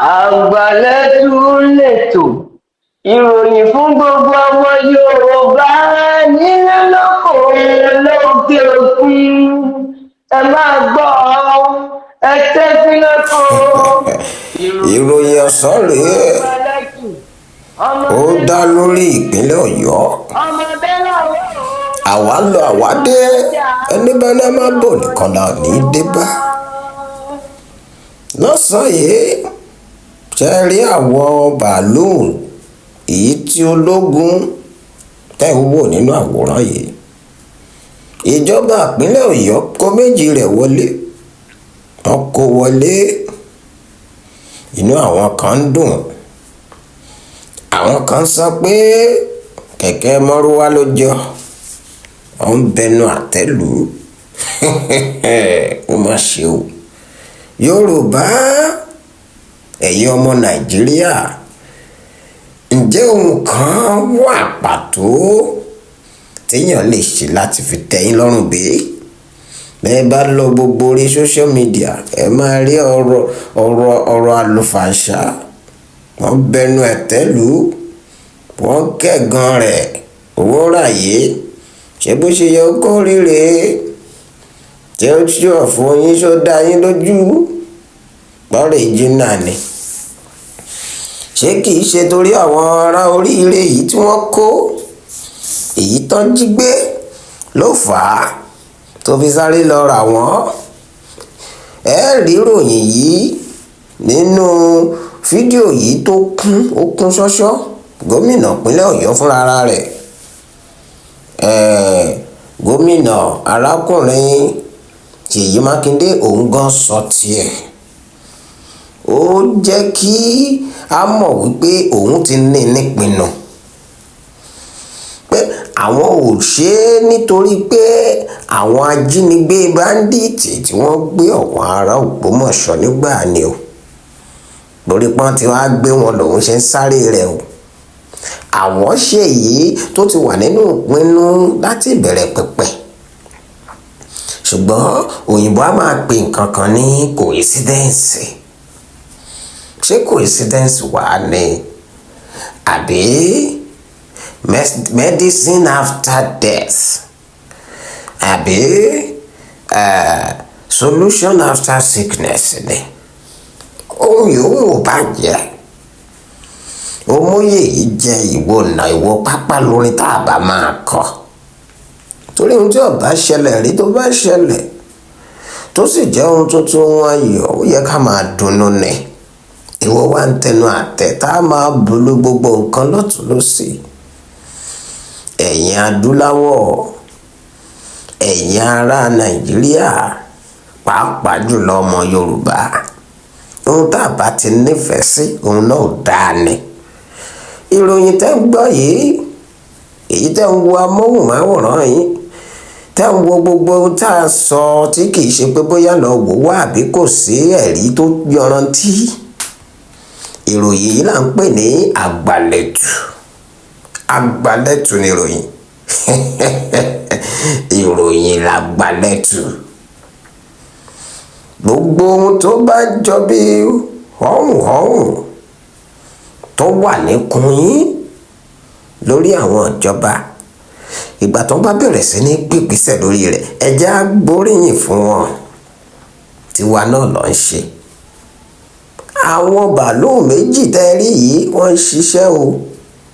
Àgbàlẹ́tù lètò ìròyìn fún gbogbo ọmọ Yorùbá nílé lóko lókè òkun. Ẹ máa gbọ́ ẹ tẹ́tí lẹ́kọ̀ọ́. ìròyìn ọ̀sán rèé ó dá lórí ìpínlẹ̀ Ọ̀yọ́. àwa lọ àwa dé ẹni bá náà má bọ̀ nìkan là ní dé bá. lọ́sàn-án yìí ṣe rí àwọn bàálù èyí tí ológun tẹ̀ ń wò nínú àwòrán yìí. ìjọba ìpínlẹ̀ Ọ̀yọ́ kó méjì rẹ̀ wọlé wọn kó wọlé inú àwọn kan ń dùn àwọn kan sọ pé kẹ̀kẹ́ mọ́rúwá ló jọ wọn ń bẹnu àtẹ́lù ó má ṣe o. Yorùbá ẹ̀yin ọmọ Nàìjíríà ǹjẹ́ ohun kan wà pàtó téèyàn lè ṣe láti fi tẹ́yìn lọ́rùn bí? bẹ́ẹ̀ bá lọ gbogbo orí social media ẹ máa rí ọ̀rọ̀ àlùfàǹṣá wọ́n bẹnu ẹ̀tẹ́lù wọ́n kẹ́gan rẹ̀ owó ráyé ṣé bó ṣe yẹ kó ríre tí ó ṣe ọ̀fun yín ṣó dá yín lójú gbọ́rọ̀ ìjìnà ni. ṣé kìí ṣe torí àwọn ará oríire yìí tí wọ́n kó èyí tán jí gbé ló fà á tó fi sáré lọ rà wọ́n? ẹ rí ròyìn yìí nínú fídíò yìí tó kún ṣọ́ṣọ́ gómìnà ìpínlẹ̀ Ọ̀yọ́ fúnra rẹ̀ gómìnà arákùnrin Ṣèyí Mákindé òun gan sọ tiẹ̀ ó jẹ́ kí a mọ̀ wípé òun ti ní nípinnu pé àwọn ò ṣe é nítorí pé àwọn ajínigbé báńdíìtì tí wọ́n gbé ọ̀wọ́n ará Ògbómọ̀ṣọ́ nígbà ni o lórí pọ́n tí wọ́n á gbé wọn lòun ṣe ń sáré rẹ̀ o. àwọn ṣe èyí tó ti wà nínú ìpinnu láti ìbẹ̀rẹ̀ pẹ̀pẹ̀ ṣùgbọ́n òyìnbó á máa pè nǹkan kan ní coincidence. ṣé coincidence wà ní àbí medicine after death àbí solution after sickness ni ohun yòówù bá jẹ́ òmòye yìí jẹ́ ìwọ pápá lórí tá a bá máa kọ torí ohun tí ó bá ṣẹlẹ̀ rí tó bá ṣẹlẹ̀ tó sì jẹ́ ohun tuntun wọn ayọ̀ ó yẹ ká máa dunnú ni ìwọ wá ń tẹnu àtẹ̀ tá a máa bolú gbogbo nǹkan lọ́tún lọ́sì. ẹ̀yin adúláwọ̀ ẹ̀yin ará Nàìjíríà pàápàá jùlọ ọmọ Yorùbá ohun tá a bá ti nífẹ̀ẹ́ sí ohun náà dáa ni. ìròyìn tẹ́ ń gbọ́ yìí èyí tẹ́ ń wo amóhùnmáwòrán yìí tẹ́ ń wo gbogbo ohun tá a sọ tí kì í ṣe pé bóyá lọ wò wá àbí kò sí ẹ̀rí tó yọrantí. ìròyìn yìí là ń pè ní àgbàlẹ̀tù ni ìròyìn ìròyìn làgbàlẹ̀tù. gbogbo ohun tó bá jọ bí họ́hùn tó wà níkùn yín lórí àwọn ìjọba ìgbà tó bá bẹ̀rẹ̀ sí ní gbígbésẹ̀ lórí rẹ̀ ẹ jẹ́ á gbóríyìn fún wọn tiwa náà lọ ń ṣe. àwọn bàálù méjì tẹ́ rí yìí wọ́n ń ṣiṣẹ́ o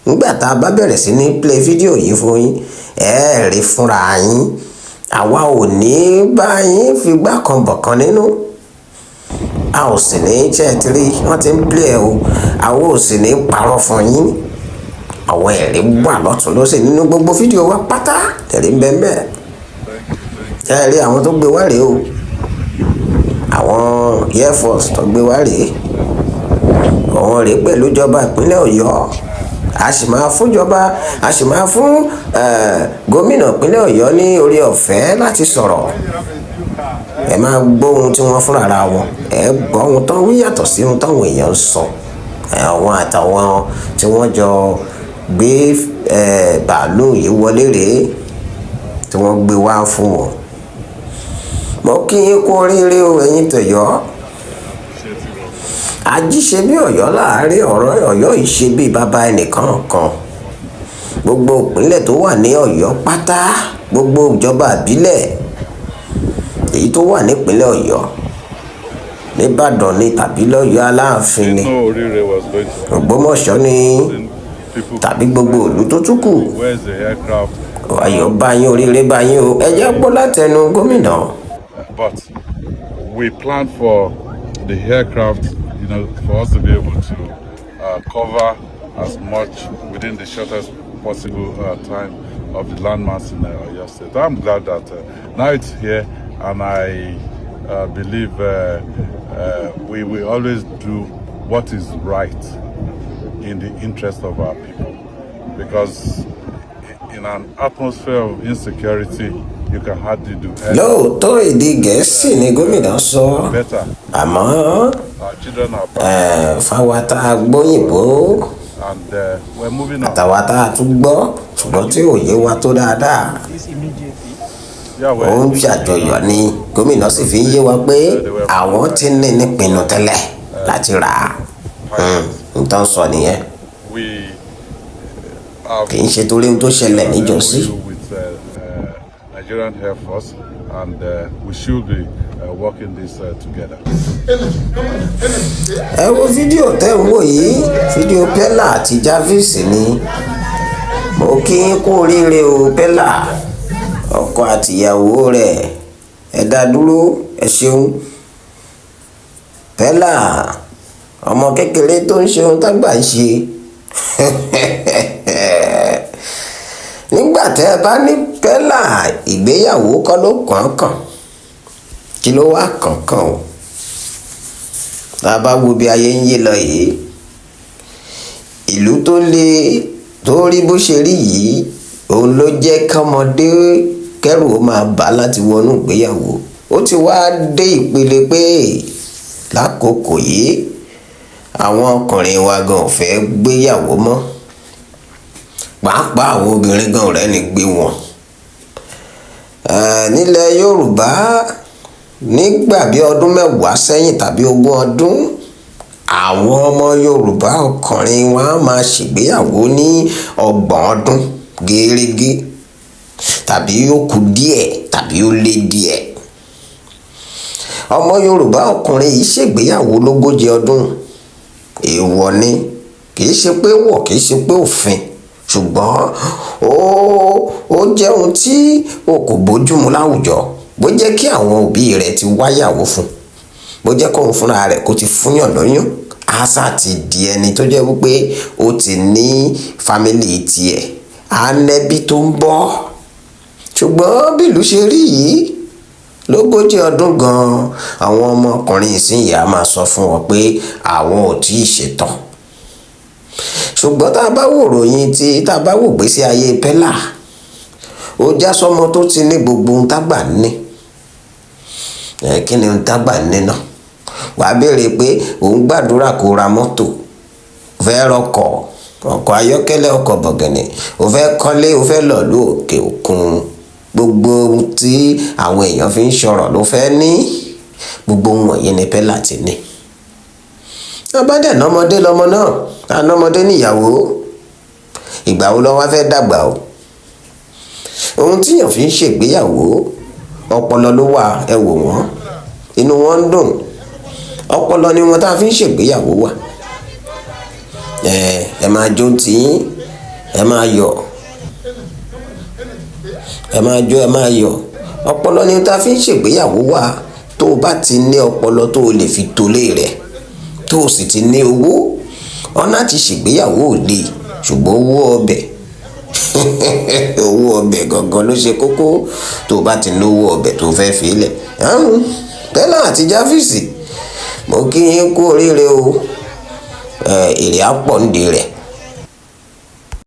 nígbà tá a bá bẹ̀rẹ̀ sí ní play fídíò yìí fún yín ẹ rí fúnra yín àwa ò ní bá yín figbá kan bọ̀kan nínú a ò sì ní ṣẹ́ẹ̀tìrí wọ́n ti ń play ẹ̀ o àwa ò sì ní parọ́ fún yín àwọn ẹ̀rí wà lọ́tún lọ́sẹ̀ nínú gbogbo fídíò wa pátá ẹ̀rí ń bẹ mẹ́ẹ̀ ẹ rí àwọn tó gbé wá rèé o àwọn Air Force tó gbé wá rèé àwọn rèé pẹ̀lú ìjọba ìpínlẹ̀ Ọ̀yọ́ a sì máa fún gómìnà ìpínlẹ̀ Ọ̀yọ́ ní orí ọ̀fẹ́ láti sọ̀rọ̀ ẹ máa gbọ́ ohun tí wọ́n fúnra ra wọn ẹ gbọ́ ohun tó ń wí yàtọ̀ sí ohun táwọn èèyàn ń sọ àwọn àtàwọn tí wọ́n jọ gbé bàálù yìí wọlé rèé tí wọ́n gbé wá fún wọn. mo kí yín kú oríire o ẹ̀yin tọ̀yọ́ ajíṣe bí Ọ̀yọ́ láàárín ọ̀rọ̀ Ọ̀yọ́ yìí ṣe bí bàbá ẹnìkan kan. Gbogbo ìpínlẹ̀ tó wà ní Ọ̀yọ́ pátá, gbogbo ìjọba ìbílẹ̀ èyí tó wà nípínlẹ̀ Ọ̀yọ́, n'Íbàdàn ni tàbí l'Ọ̀yọ́ Aláàfin ni, Ògbómọ̀ṣọ́ ni tàbí gbogbo ìlú tó tún kù. Ayọ̀ bá yín, oríire bá yín o. Ẹ jẹ́ gbọ́ látẹnu gómìnà. But we plan for the aircraft, for us to be able to cover as much within the shortest possible time of the landmass in Oyo State. I'm glad that now it's here, and I believe we will always do what is right in the interest of our people, because in an atmosphere of insecurity, you can hardly do anything. Lóòótọ́ èdè Gẹ̀ẹ́sì ni gómìnà sọ, àmọ́ fáwa tá a gbóyìnbó àtàwa tá a tún gbọ́ ṣùgbọ́n tí ò yé wa tó dáadáa, ó ń ṣàjọyọ̀ ni gómìnà sì fi ń yé wa pé àwọn ti ní nípinnu tẹ́lẹ̀ láti rà á. Nǹkan sọ nìyẹn, kì í ṣe torí ohun tó ṣẹlẹ̀ níjọ́sí. Nigerian Air Force, and we should be working this together. Ẹ wo fídíò tẹ́ ń wò yìí, fídíò Pella àti Jarvis ni. Mo kí yín kú oríire o Pella, ọkọ àtìyàwó rẹ̀, ẹ dá dúró, ẹ ṣeun. Pella, ọmọ kékeré tó ń ṣe ohun tágbà ń ṣe. Nígbà tẹ́ ẹ bá ní Pella ìgbéyàwó kọ́ ló kàn, kí ló wá kàn o? Tá a bá wo bí ayé ń yé lọ yìí, ìlú tó le tó rí bó ṣe rí yìí, òun ló jẹ́ kọ́mọdé kẹ́rù ó máa bà láti wọnú ìgbéyàwó. Ó ti wá dé ìpele pé lákòókò yìí àwọn ọkùnrin wa gan ò fẹ́ gbéyàwó mọ́, pàápàá àwọn obìnrin gan ọ̀rẹ́ ni gbé wọn. Nílẹ̀ Yorùbá nígbà bí ọdún 10 sẹ́yìn tàbí 20 ọdún, àwọn ọmọ Yorùbá ọkùnrin wọn á máa ṣègbéyàwó ní 30 ọdún gẹ́rẹ́gẹ́, tàbí ó kù díẹ̀ tàbí ó lé díẹ̀. Ọmọ Yorùbá ọkùnrin yìí ṣègbéyàwó 40 ọdún. Èèwọ̀ ni, kì í ṣe pé wọ̀, kì í ṣe pé òfin, ṣùgbọ́n ó jẹ́ ohun tí o kò bójúmu láwùjọ. Bó jẹ́ kí àwọn òbí rẹ̀ ti wáyàwó fún, bó jẹ́ kóun fúnra rẹ̀ kó ti fúnyàn lóyún, àṣà ti di ẹni tó jẹ́ wípé ó ti ní fámílì tiẹ̀, á nẹ́bí tó ń bọ́. Ṣùgbọ́n bí ìlú ṣe rí yìí, 40 ọdún gan-an, àwọn ọmọkùnrin ìsinyìí á máa sọ fún wọn pé àwọn ò tí ì ṣetán. Ṣùgbọ́n tá a bá wò ròyìn tá a bá wò gbésí ayé Pella, ó já sọmọ tó ti ní gbogbo ohun tágbà ní. Kí ni ohun tágbà ní náà? Wàá béèrè pé òun gbàdúrà kó ra mọ́tò, ó fẹ́ ọkọ̀ ayọ́kẹ́lẹ́, ọkọ̀ bọ̀gẹ̀nẹ̀, ó fẹ́ kọ́lé, ó fẹ́ lọ lú òkè òkun. Gbogbo ohun tí àwọn èèyàn fi ń ṣọ̀rọ̀ ló fẹ́ ní. Gbogbo ohun wọ̀nyí ni Pella ti ní. Abádẹ̀ nọmọdé lọmọ náà, ànọmọdé níyàwó. Ìgbà wo ló wá fẹ́ dàgbà o? Ohun tíyàn fi ń ṣègbéyàwó, ọpọlọ ló wà, ẹ wò wọ́n, inú wọn ń dùn. Ọpọlọ ni wọn tá a fi ń ṣègbéyàwó wà. Ẹ máa jó tiyín, ẹ máa yọ̀, ẹ máa jó, ẹ máa yọ̀. Ọpọlọ ni tá a fi ń ṣègbéyàwó wà. Tó o bá ti ní ọpọlọ tó o lè fi tolé rẹ̀, tó o sì ti ní owó, ọ̀nà àti ṣègbéyàwó ò le, ṣùgbọ́n owó ọbẹ̀ owó ọbẹ̀ gangan ló ṣe kókó. Tó o bá ti ní owó ọbẹ̀ tó fẹ́ fi lẹ̀. Pella àti Jarvis, mo kí yín kú oríire o. Èrè á pọ̀ nídìí rẹ̀.